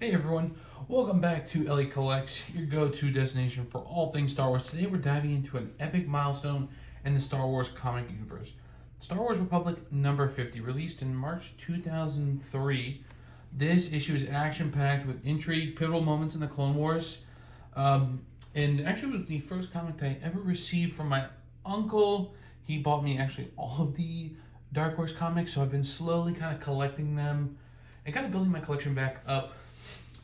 Hey everyone, welcome back to Ellie Collects, your go-to destination for all things Star Wars. Today we're diving into an epic milestone in the Star Wars comic universe. Star Wars Republic number 50, released in March 2003. This issue is action-packed with intrigue, pivotal moments in the Clone Wars, and actually was the first comic that I ever received from my uncle. He bought me actually all of the Dark Horse comics, so I've been slowly kind of collecting them and kind of building my collection back up.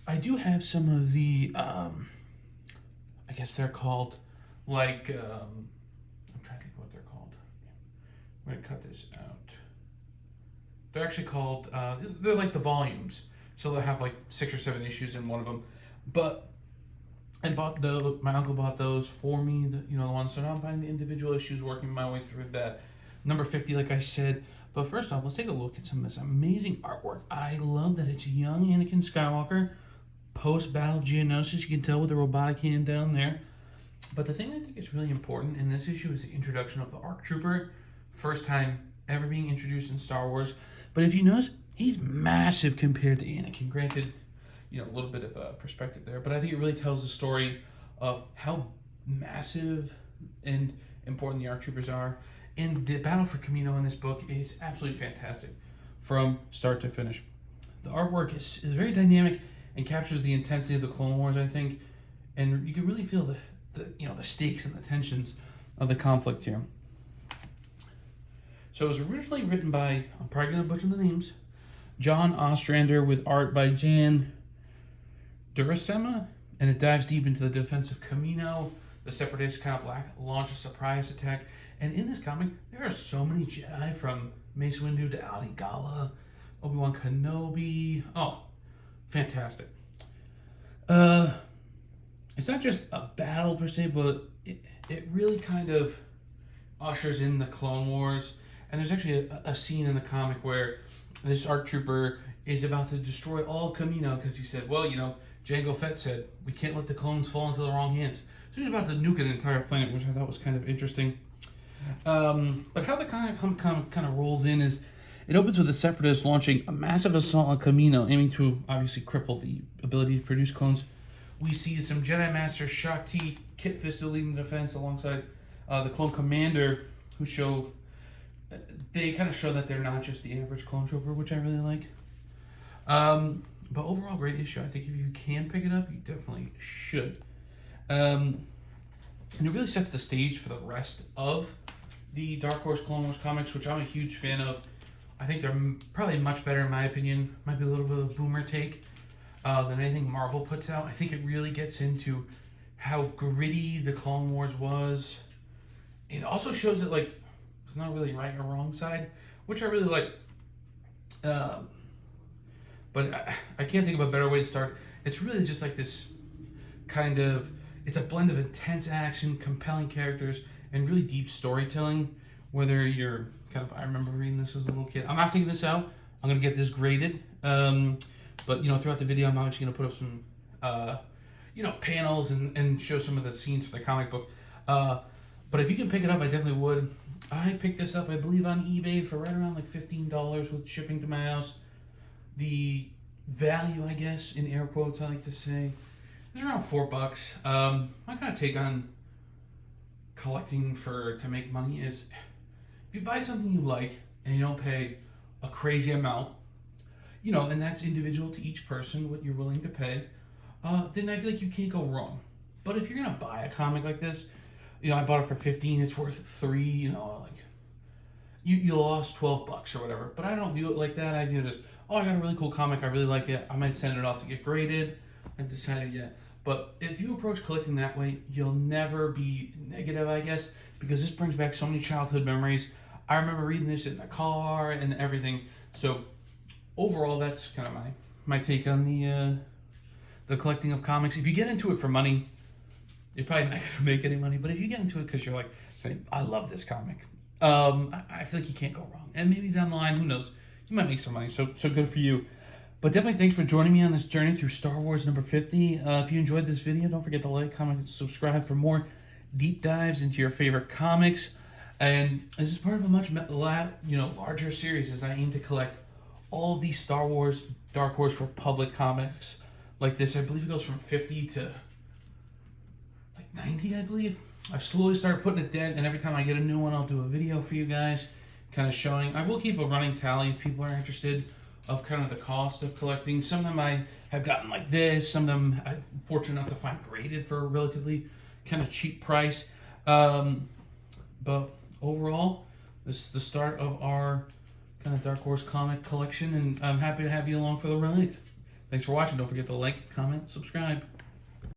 I do have some of the, I guess they're called, like, I'm trying to think what they're called. I'm going to cut this out. They're actually called, they're like the volumes. So they'll have like 6 or 7 issues in one of them. But I bought those, my uncle bought those for me, the ones. So now I'm buying the individual issues, working my way through that. Number 50, like I said. But first off, let's take a look at some of this amazing artwork. I love that it's young Anakin Skywalker. Post-Battle of Geonosis, you can tell with the robotic hand down there. But the thing I think is really important in this issue is the introduction of the ARC Trooper. First time ever being introduced in Star Wars. But if you notice, he's massive compared to Anakin. Granted, a little bit of perspective there. But I think it really tells the story of how massive and important the ARC Troopers are. And the battle for Kamino in this book is absolutely fantastic from start to finish. The artwork is very dynamic and captures the intensity of the Clone Wars, I think, and you can really feel the stakes and the tensions of the conflict here. So it was originally written by, I'm probably going to butcher the names, John Ostrander, with art by Jan Durasema, and it dives deep into the defense of Kamino. The Separatists kind of launch a surprise attack, and in this comic, there are so many Jedi, from Mace Windu to Ali Gala, Obi-Wan Kenobi. Oh, fantastic. It's not just a battle per se, but it really kind of ushers in the Clone Wars. And there's actually a scene in the comic where this ARC Trooper is about to destroy all of Kamino because he said, well, Jango Fett said, we can't let the clones fall into the wrong hands. So he's about to nuke an entire planet, which I thought was kind of interesting. But how the comic kind of rolls in is, it opens with the Separatists launching a massive assault on Kamino, aiming to obviously cripple the ability to produce clones. We see some Jedi Masters, Shaak Ti, Kit Fisto leading the defense alongside the clone commander, who they kind of show that they're not just the average clone trooper, which I really like. But overall, great issue. I think if you can pick it up, you definitely should. And it really sets the stage for the rest of the Dark Horse Clone Wars comics, which I'm a huge fan of. I think they're probably much better, in my opinion. Might be a little bit of a boomer take than anything Marvel puts out. I think it really gets into how gritty the Clone Wars was. It also shows that, it's not really right or wrong side, which I really like. But I can't think of a better way to start. It's really just like this kind of, it's a blend of intense action, compelling characters, and really deep storytelling. Whether you're I remember reading this as a little kid. I'm not taking this out. I'm going to get this graded. But, throughout the video, I'm actually going to put up some, panels and show some of the scenes for the comic book. But if you can pick it up, I definitely would. I picked this up, I believe, on eBay for right around $15 with shipping to my house. The value, I guess, in air quotes, I like to say, is around $4. My kind of take on collecting to make money is, if you buy something you like and you don't pay a crazy amount, and that's individual to each person, what you're willing to pay, then I feel like you can't go wrong. But if you're going to buy a comic like this, I bought it for $15, it's worth $3, you lost $12 or whatever. But I don't do it like that. I do this, I got a really cool comic, I really like it, I might send it off to get graded. I haven't decided yet. But if you approach collecting that way, you'll never be negative, I guess, because this brings back so many childhood memories. I remember reading this in the car and everything. So overall, that's kind of my take on the collecting of comics. If you get into it for money, you're probably not going to make any money. But if you get into it because you're like, I love this comic, I feel like you can't go wrong. And maybe down the line, who knows, you might make some money. So good for you. But definitely thanks for joining me on this journey through Star Wars number 50. If you enjoyed this video, don't forget to like, comment, and subscribe for more deep dives into your favorite comics. And this is part of a much larger series as I aim to collect all of these Star Wars Dark Horse Republic comics like this. I believe it goes from 50 to like 90, I believe. I've slowly started putting it down, and every time I get a new one, I'll do a video for you guys, kind of showing. I will keep a running tally if people are interested of kind of the cost of collecting. Some of them I have gotten like this. Some of them I'm fortunate enough to find graded for a relatively kind of cheap price. But overall, this is the start of our kind of Dark Horse comic collection, and I'm happy to have you along for the ride. Thanks for watching. Don't forget to like, comment, subscribe.